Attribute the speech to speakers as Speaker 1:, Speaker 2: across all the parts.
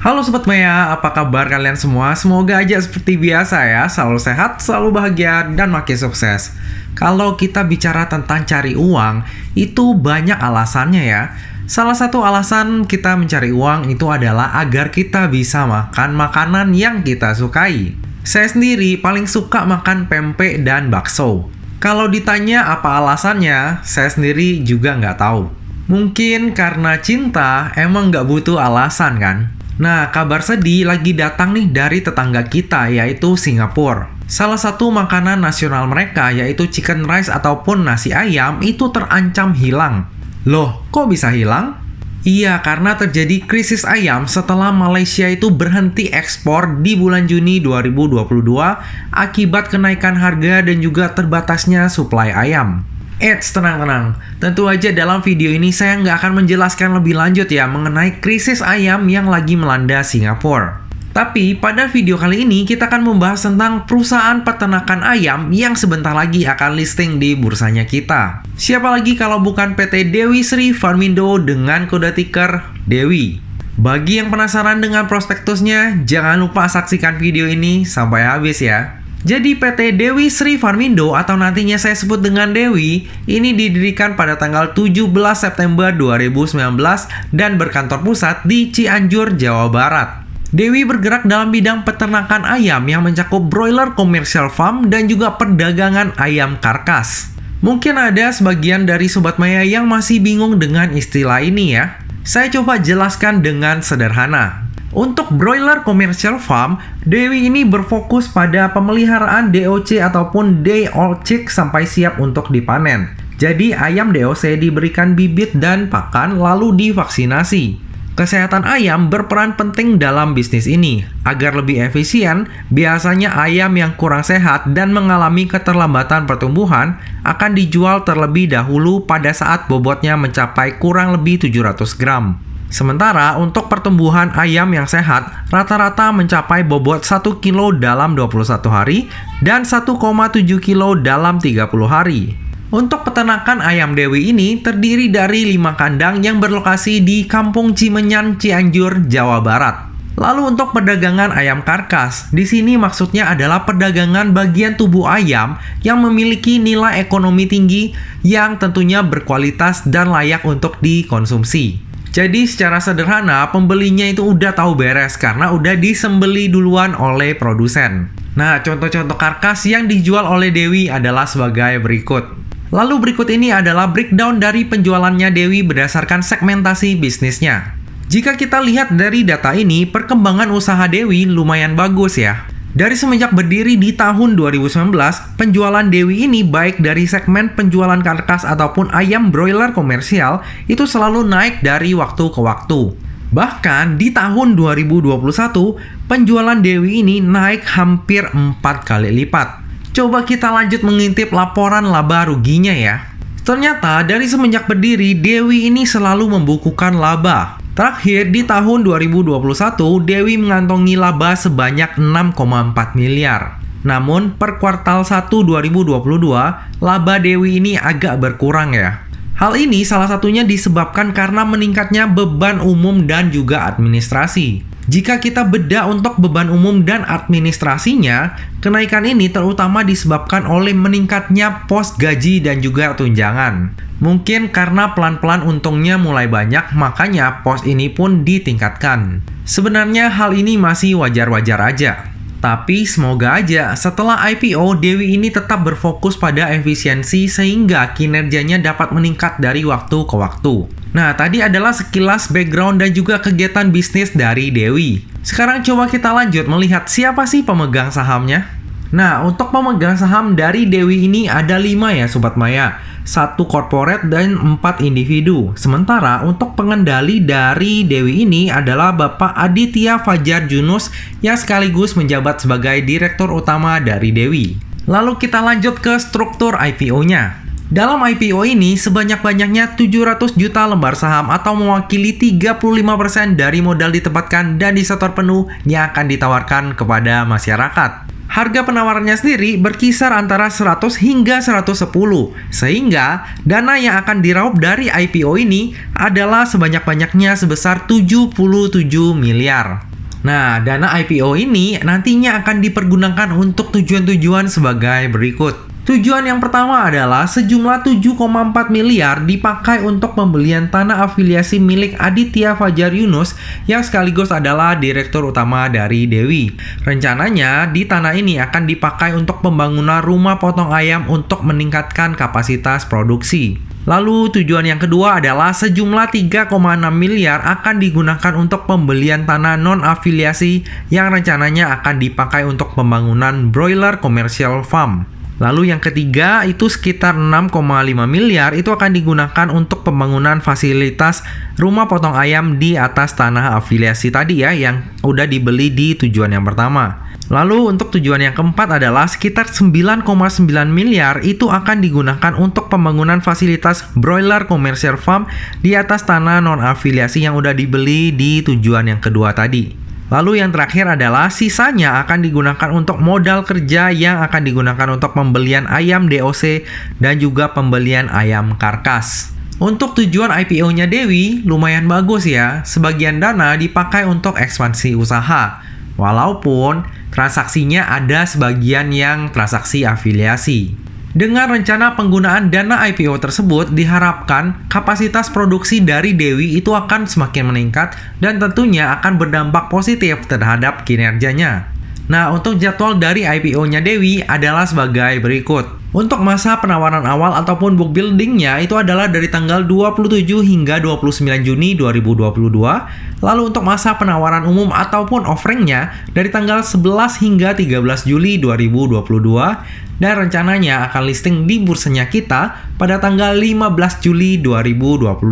Speaker 1: Halo Sobat Maya, apa kabar kalian semua? Semoga aja seperti biasa ya, selalu sehat, selalu bahagia, dan makin sukses. Kalau kita bicara tentang cari uang, itu banyak alasannya ya. Salah satu alasan kita mencari uang itu adalah agar kita bisa makan makanan yang kita sukai. Saya sendiri paling suka makan pempek dan bakso. Kalau ditanya apa alasannya, saya sendiri juga nggak tahu. Mungkin karena cinta, emang nggak butuh alasan kan? Nah, kabar sedih lagi datang nih dari tetangga kita, yaitu Singapura. Salah satu makanan nasional mereka, yaitu chicken rice ataupun nasi ayam, itu terancam hilang. Loh, kok bisa hilang? Iya, karena terjadi krisis ayam setelah Malaysia itu berhenti ekspor di bulan Juni 2022 akibat kenaikan harga dan juga terbatasnya suplai ayam. Tenang-tenang. Tentu aja dalam video ini saya nggak akan menjelaskan lebih lanjut ya mengenai krisis ayam yang lagi melanda Singapura. Tapi pada video kali ini kita akan membahas tentang perusahaan peternakan ayam yang sebentar lagi akan listing di bursanya kita. Siapa lagi kalau bukan PT Dewi Sri Farmindo dengan kode ticker Dewi. Bagi yang penasaran dengan prospektusnya, jangan lupa saksikan video ini sampai habis ya. Jadi PT Dewi Sri Farmindo atau nantinya saya sebut dengan Dewi, ini didirikan pada tanggal 17 September 2019 dan berkantor pusat di Cianjur, Jawa Barat. Dewi bergerak dalam bidang peternakan ayam yang mencakup broiler commercial farm dan juga perdagangan ayam karkas. Mungkin ada sebagian dari Sobat Maya yang masih bingung dengan istilah ini ya. Saya coba jelaskan dengan sederhana. Untuk broiler commercial farm, Dewi ini berfokus pada pemeliharaan DOC ataupun day old chick sampai siap untuk dipanen. Jadi ayam DOC diberikan bibit dan pakan lalu divaksinasi. Kesehatan ayam berperan penting dalam bisnis ini. Agar lebih efisien, biasanya ayam yang kurang sehat dan mengalami keterlambatan pertumbuhan akan dijual terlebih dahulu pada saat bobotnya mencapai kurang lebih 700 gram. Sementara untuk pertumbuhan ayam yang sehat, rata-rata mencapai bobot 1 kilo dalam 21 hari dan 1,7 kilo dalam 30 hari. Untuk peternakan ayam Dewi ini terdiri dari 5 kandang yang berlokasi di Kampung Cimenyan, Cianjur, Jawa Barat. Lalu untuk perdagangan ayam karkas, di sini maksudnya adalah perdagangan bagian tubuh ayam yang memiliki nilai ekonomi tinggi yang tentunya berkualitas dan layak untuk dikonsumsi. Jadi secara sederhana, pembelinya itu udah tahu beres karena udah disembeli duluan oleh produsen. Nah, contoh-contoh karkas yang dijual oleh Dewi adalah sebagai berikut. Lalu berikut ini adalah breakdown dari penjualannya Dewi berdasarkan segmentasi bisnisnya. Jika kita lihat dari data ini, perkembangan usaha Dewi lumayan bagus ya. Dari semenjak berdiri di tahun 2019, penjualan Dewi ini baik dari segmen penjualan karkas ataupun ayam broiler komersial itu selalu naik dari waktu ke waktu. Bahkan di tahun 2021, penjualan Dewi ini naik hampir 4 kali lipat. Coba kita lanjut mengintip laporan laba ruginya ya. Ternyata dari semenjak berdiri, Dewi ini selalu membukukan laba. Terakhir, di tahun 2021, Dewi mengantongi laba sebanyak 6,4 miliar. Namun, per kuartal 1 2022, laba Dewi ini agak berkurang ya. Hal ini salah satunya disebabkan karena meningkatnya beban umum dan juga administrasi. Jika kita bedah untuk beban umum dan administrasinya, kenaikan ini terutama disebabkan oleh meningkatnya pos gaji dan juga tunjangan. Mungkin karena pelan-pelan untungnya mulai banyak, makanya pos ini pun ditingkatkan. Sebenarnya hal ini masih wajar-wajar aja. Tapi semoga aja setelah IPO, Dewi ini tetap berfokus pada efisiensi sehingga kinerjanya dapat meningkat dari waktu ke waktu. Nah, tadi adalah sekilas background dan juga kegiatan bisnis dari Dewi. Sekarang coba kita lanjut melihat siapa sih pemegang sahamnya. Nah, untuk pemegang saham dari Dewi ini ada 5 ya Sobat Maya. 1 corporate dan 4 individu. Sementara untuk pengendali dari Dewi ini adalah Bapak Aditya Fajar Junus yang sekaligus menjabat sebagai Direktur Utama dari Dewi. Lalu kita lanjut ke struktur IPO-nya. Dalam IPO ini sebanyak-banyaknya 700 juta lembar saham atau mewakili 35% dari modal ditempatkan dan disetor penuh yang akan ditawarkan kepada masyarakat. Harga penawarannya sendiri berkisar antara 100 hingga 110, sehingga dana yang akan diraup dari IPO ini adalah sebanyak-banyaknya sebesar 77 miliar. Nah, dana IPO ini nantinya akan dipergunakan untuk tujuan-tujuan sebagai berikut. Tujuan yang pertama adalah sejumlah 7,4 miliar dipakai untuk pembelian tanah afiliasi milik Aditya Fajar Yunus yang sekaligus adalah direktur utama dari Dewi. Rencananya di tanah ini akan dipakai untuk pembangunan rumah potong ayam untuk meningkatkan kapasitas produksi. Lalu tujuan yang kedua adalah sejumlah 3,6 miliar akan digunakan untuk pembelian tanah non-afiliasi yang rencananya akan dipakai untuk pembangunan broiler commercial farm. Lalu yang ketiga itu sekitar 6,5 miliar itu akan digunakan untuk pembangunan fasilitas rumah potong ayam di atas tanah afiliasi tadi ya yang udah dibeli di tujuan yang pertama. Lalu untuk tujuan yang keempat adalah sekitar 9,9 miliar itu akan digunakan untuk pembangunan fasilitas broiler commercial farm di atas tanah non-afiliasi yang udah dibeli di tujuan yang kedua tadi. Lalu yang terakhir adalah sisanya akan digunakan untuk modal kerja yang akan digunakan untuk pembelian ayam DOC dan juga pembelian ayam karkas. Untuk tujuan IPO-nya Dewi lumayan bagus ya, sebagian dana dipakai untuk ekspansi usaha. Walaupun transaksinya ada sebagian yang transaksi afiliasi. Dengan rencana penggunaan dana IPO tersebut, diharapkan kapasitas produksi dari Dewi itu akan semakin meningkat dan tentunya akan berdampak positif terhadap kinerjanya. Nah, untuk jadwal dari IPO-nya Dewi adalah sebagai berikut. Untuk masa penawaran awal ataupun book building-nya itu adalah dari tanggal 27 hingga 29 Juni 2022. Lalu untuk masa penawaran umum ataupun offering-nya dari tanggal 11 hingga 13 Juli 2022. Dan rencananya akan listing di bursanya kita pada tanggal 15 Juli 2022.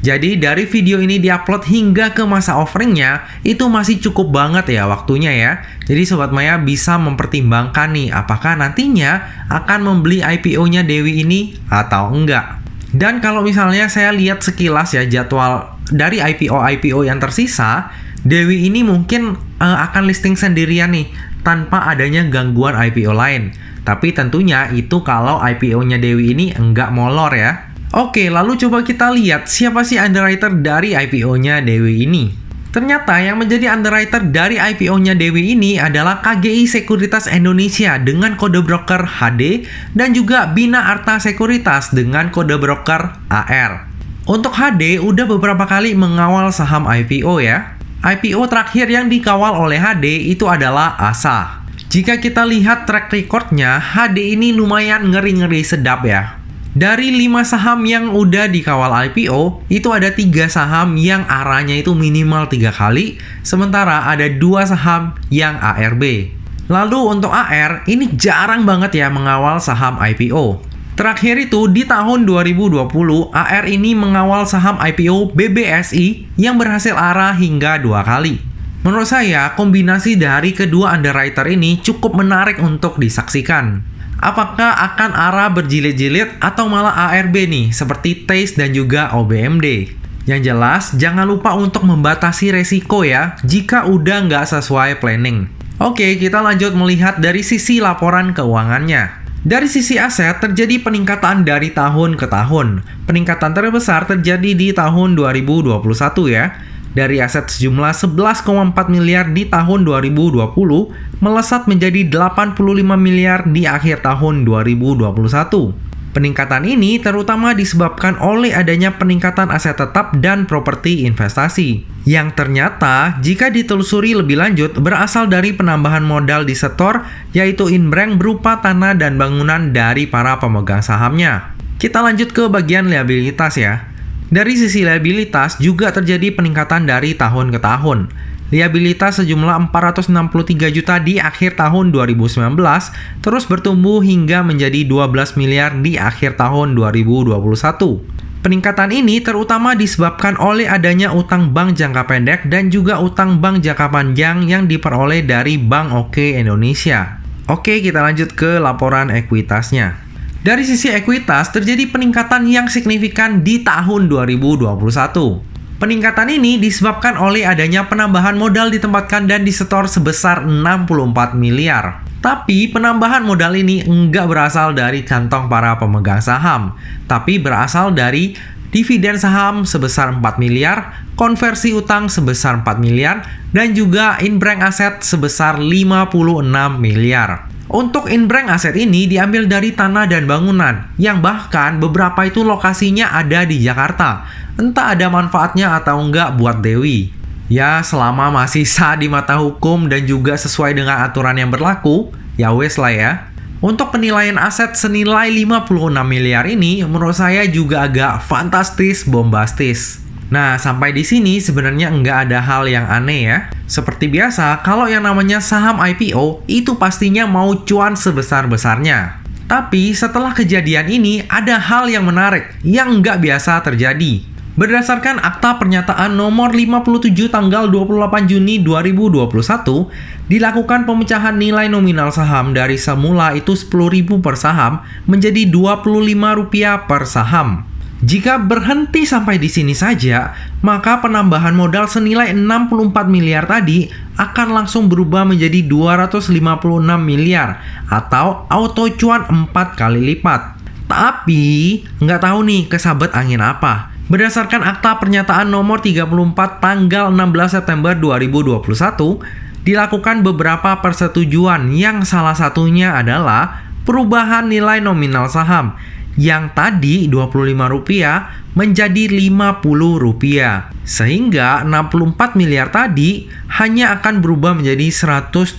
Speaker 1: Jadi dari video ini diupload hingga ke masa offeringnya itu masih cukup banget ya waktunya ya. Jadi Sobat Maya bisa mempertimbangkan nih apakah nantinya akan membeli IPO-nya Dewi ini atau enggak. Dan kalau misalnya saya lihat sekilas ya jadwal dari IPO yang tersisa, Dewi ini mungkin akan listing sendirian nih tanpa adanya gangguan IPO lain. Tapi tentunya itu kalau IPO-nya Dewi ini enggak molor ya. Oke, lalu coba kita lihat siapa sih underwriter dari IPO-nya Dewi ini. Ternyata yang menjadi underwriter dari IPO-nya Dewi ini adalah KGI Sekuritas Indonesia dengan kode broker HD dan juga Bina Arta Sekuritas dengan kode broker AR. Untuk HD udah beberapa kali mengawal saham IPO ya. IPO terakhir yang dikawal oleh HD itu adalah ASA. Jika kita lihat track recordnya, HD ini lumayan ngeri-ngeri sedap ya. Dari 5 saham yang udah dikawal IPO, itu ada 3 saham yang arahnya itu minimal 3 kali, sementara ada 2 saham yang ARB. Lalu untuk AR, ini jarang banget ya mengawal saham IPO. Terakhir itu di tahun 2020, AR ini mengawal saham IPO BBSI yang berhasil arah hingga 2 kali. Menurut saya, kombinasi dari kedua underwriter ini cukup menarik untuk disaksikan. Apakah akan arah berjilid-jilid atau malah ARB nih, seperti TACE dan juga OBMD? Yang jelas, jangan lupa untuk membatasi resiko ya, jika udah nggak sesuai planning. Oke, kita lanjut melihat dari sisi laporan keuangannya. Dari sisi aset, terjadi peningkatan dari tahun ke tahun. Peningkatan terbesar terjadi di tahun 2021 ya. Dari aset sejumlah 11,4 miliar di tahun 2020 melesat menjadi 85 miliar di akhir tahun 2021. Peningkatan ini terutama disebabkan oleh adanya peningkatan aset tetap dan properti investasi, yang ternyata jika ditelusuri lebih lanjut berasal dari penambahan modal di setor, yaitu inbrand berupa tanah dan bangunan dari para pemegang sahamnya. Kita lanjut ke bagian liabilitas ya. Dari sisi liabilitas juga terjadi peningkatan dari tahun ke tahun. Liabilitas sejumlah 463 juta di akhir tahun 2019 terus bertumbuh hingga menjadi 12 miliar di akhir tahun 2021. Peningkatan ini terutama disebabkan oleh adanya utang bank jangka pendek dan juga utang bank jangka panjang yang diperoleh dari Bank OK Indonesia. Oke, kita lanjut ke laporan ekuitasnya. Dari sisi ekuitas, terjadi peningkatan yang signifikan di tahun 2021. Peningkatan ini disebabkan oleh adanya penambahan modal ditempatkan dan disetor sebesar 64 miliar. Tapi penambahan modal ini enggak berasal dari kantong para pemegang saham, tapi berasal dari dividen saham sebesar 4 miliar, konversi utang sebesar 4 miliar, dan juga in-bank aset sebesar 56 miliar. Untuk in-bank aset ini diambil dari tanah dan bangunan, yang bahkan beberapa itu lokasinya ada di Jakarta. Entah ada manfaatnya atau enggak buat Dewi. Ya, selama masih sah di mata hukum dan juga sesuai dengan aturan yang berlaku, ya wes lah ya. Untuk penilaian aset senilai 56 miliar ini menurut saya juga agak fantastis, bombastis. Nah, sampai di sini sebenarnya nggak ada hal yang aneh ya. Seperti biasa, kalau yang namanya saham IPO itu pastinya mau cuan sebesar-besarnya. Tapi setelah kejadian ini ada hal yang menarik yang nggak biasa terjadi. Berdasarkan Akta Pernyataan nomor 57 tanggal 28 Juni 2021, dilakukan pemecahan nilai nominal saham dari semula itu Rp10.000 per saham menjadi Rp25 per saham. Jika berhenti sampai di sini saja, maka penambahan modal senilai 64 miliar tadi akan langsung berubah menjadi 256 miliar atau auto cuan 4 kali lipat. Tapi, nggak tahu nih kesabet angin apa. Berdasarkan Akta Pernyataan nomor 34 tanggal 16 September 2021, dilakukan beberapa persetujuan yang salah satunya adalah perubahan nilai nominal saham yang tadi Rp25 menjadi Rp50. Sehingga 64 miliar tadi hanya akan berubah menjadi 128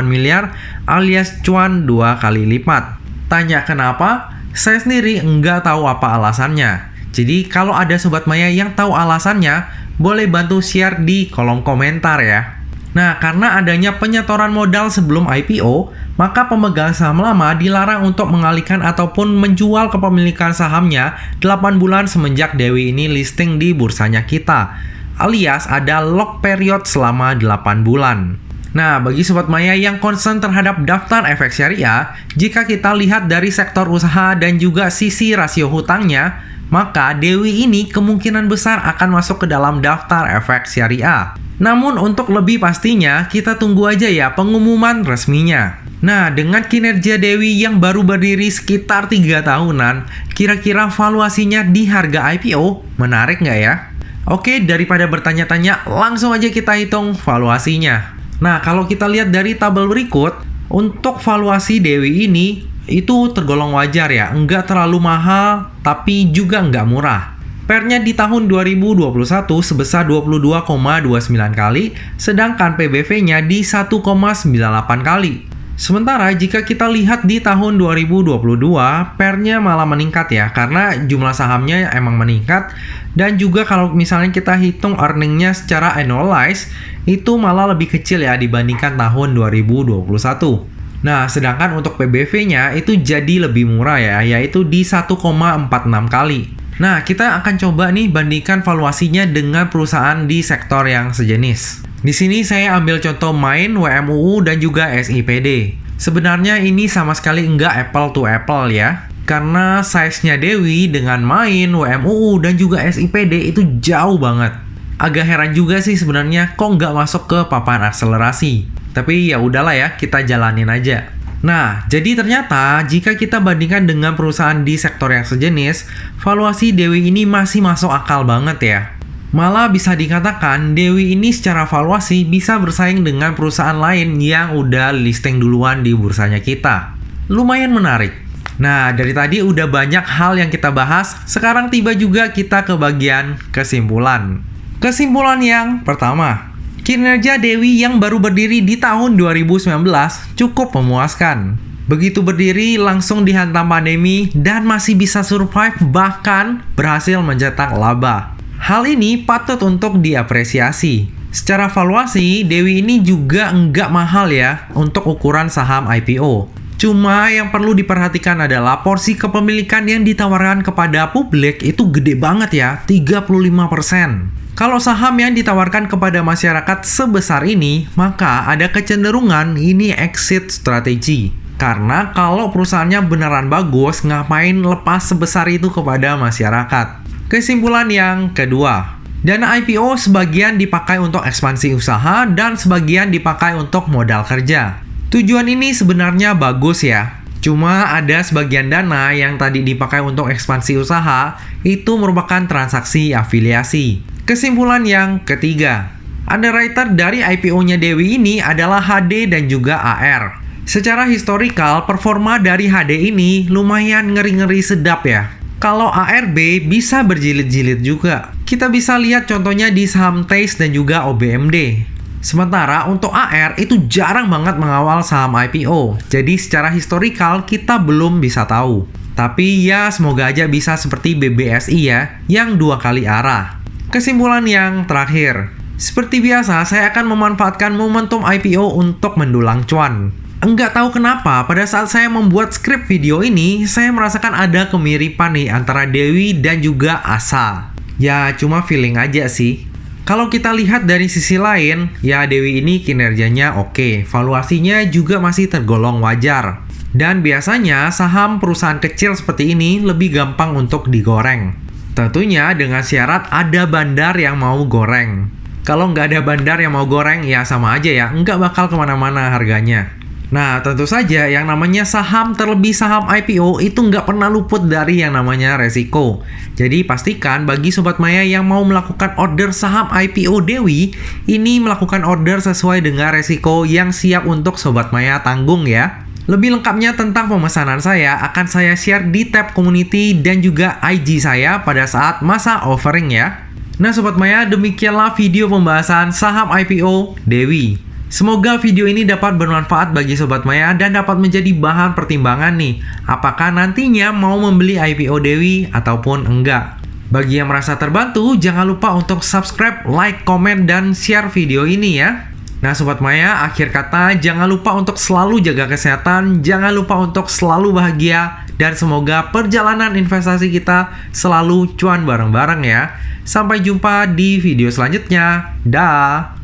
Speaker 1: miliar alias cuan 2 kali lipat. Tanya kenapa? Saya sendiri nggak tahu apa alasannya. Jadi kalau ada Sobat Maya yang tahu alasannya, boleh bantu share di kolom komentar ya. Nah, karena adanya penyetoran modal sebelum IPO, maka pemegang saham lama dilarang untuk mengalihkan ataupun menjual kepemilikan sahamnya 8 bulan semenjak Dewi ini listing di bursanya kita. Alias ada lock period selama 8 bulan. Nah, bagi Sobat Maya yang concern terhadap daftar efek syariah, jika kita lihat dari sektor usaha dan juga sisi rasio hutangnya, maka Dewi ini kemungkinan besar akan masuk ke dalam daftar efek syariah. Namun untuk lebih pastinya, kita tunggu aja ya pengumuman resminya. Nah, dengan kinerja Dewi yang baru berdiri sekitar 3 tahunan, kira-kira valuasinya di harga IPO menarik nggak ya? Oke, daripada bertanya-tanya, langsung aja kita hitung valuasinya. Nah, kalau kita lihat dari tabel berikut, untuk valuasi Dewi ini itu tergolong wajar ya, nggak terlalu mahal, tapi juga nggak murah. PER-nya di tahun 2021 sebesar 22,29 kali, sedangkan PBV-nya di 1,98 kali. Sementara jika kita lihat di tahun 2022, PER-nya malah meningkat ya, karena jumlah sahamnya emang meningkat, dan juga kalau misalnya kita hitung earning-nya secara annualized, itu malah lebih kecil ya dibandingkan tahun 2021. Nah, sedangkan untuk PBV-nya itu jadi lebih murah ya, yaitu di 1,46 kali. Nah, kita akan coba nih bandingkan valuasinya dengan perusahaan di sektor yang sejenis. Di sini saya ambil contoh Main, WMUU, dan juga SIPD. Sebenarnya ini sama sekali nggak apple to apple ya, karena size-nya Dewi dengan Main, WMUU, dan juga SIPD itu jauh banget. Agak heran juga sih sebenarnya kok nggak masuk ke papan akselerasi. Tapi ya udahlah ya, kita jalanin aja. Nah, jadi ternyata jika kita bandingkan dengan perusahaan di sektor yang sejenis, valuasi Dewi ini masih masuk akal banget ya. Malah bisa dikatakan Dewi ini secara valuasi bisa bersaing dengan perusahaan lain yang udah listing duluan di bursanya kita. Lumayan menarik. Nah, dari tadi udah banyak hal yang kita bahas, sekarang tiba juga kita ke bagian kesimpulan. Kesimpulan yang pertama, kinerja Dewi yang baru berdiri di tahun 2019 cukup memuaskan. Begitu berdiri langsung dihantam pandemi dan masih bisa survive, bahkan berhasil mencetak laba. Hal ini patut untuk diapresiasi. Secara valuasi, Dewi ini juga nggak mahal ya untuk ukuran saham IPO. Cuma yang perlu diperhatikan adalah porsi kepemilikan yang ditawarkan kepada publik itu gede banget ya, 35%. Kalau saham yang ditawarkan kepada masyarakat sebesar ini, maka ada kecenderungan ini exit strategi. Karena kalau perusahaannya beneran bagus, ngapain lepas sebesar itu kepada masyarakat? Kesimpulan yang kedua, dana IPO sebagian dipakai untuk ekspansi usaha dan sebagian dipakai untuk modal kerja. Tujuan ini sebenarnya bagus ya. Cuma ada sebagian dana yang tadi dipakai untuk ekspansi usaha itu merupakan transaksi afiliasi. Kesimpulan yang ketiga, underwriter dari IPO-nya Dewi ini adalah HD dan juga AR. Secara historikal, performa dari HD ini lumayan ngeri-ngeri sedap ya. Kalau ARB bisa berjilid-jilid juga. Kita bisa lihat contohnya di saham TASE dan juga OBMD. Sementara untuk AR itu jarang banget mengawal saham IPO. Jadi secara historikal kita belum bisa tahu. Tapi ya semoga aja bisa seperti BBSI ya, yang 2 kali arah. Kesimpulan yang terakhir. Seperti biasa, saya akan memanfaatkan momentum IPO untuk mendulang cuan. Enggak tahu kenapa, pada saat saya membuat skrip video ini, saya merasakan ada kemiripan nih antara Dewi dan juga Asa. Ya, cuma feeling aja sih. Kalau kita lihat dari sisi lain, ya Dewi ini kinerjanya oke, valuasinya juga masih tergolong wajar. Dan biasanya saham perusahaan kecil seperti ini lebih gampang untuk digoreng. Tentunya dengan syarat ada bandar yang mau goreng. Kalau nggak ada bandar yang mau goreng, ya sama aja ya, nggak bakal kemana-mana harganya. Nah, tentu saja yang namanya saham, terlebih saham IPO, itu nggak pernah luput dari yang namanya resiko. Jadi pastikan bagi Sobat Maya yang mau melakukan order saham IPO Dewi, ini melakukan order sesuai dengan resiko yang siap untuk Sobat Maya tanggung ya. Lebih lengkapnya tentang pemesanan saya akan saya share di tab community dan juga IG saya pada saat masa offering ya. Nah Sobat Maya, demikianlah video pembahasan saham IPO Dewi. Semoga video ini dapat bermanfaat bagi Sobat Maya dan dapat menjadi bahan pertimbangan nih, apakah nantinya mau membeli IPO Dewi ataupun enggak. Bagi yang merasa terbantu, jangan lupa untuk subscribe, like, komen, dan share video ini ya. Nah Sobat Maya, akhir kata jangan lupa untuk selalu jaga kesehatan, jangan lupa untuk selalu bahagia, dan semoga perjalanan investasi kita selalu cuan bareng-bareng ya. Sampai jumpa di video selanjutnya. Dah.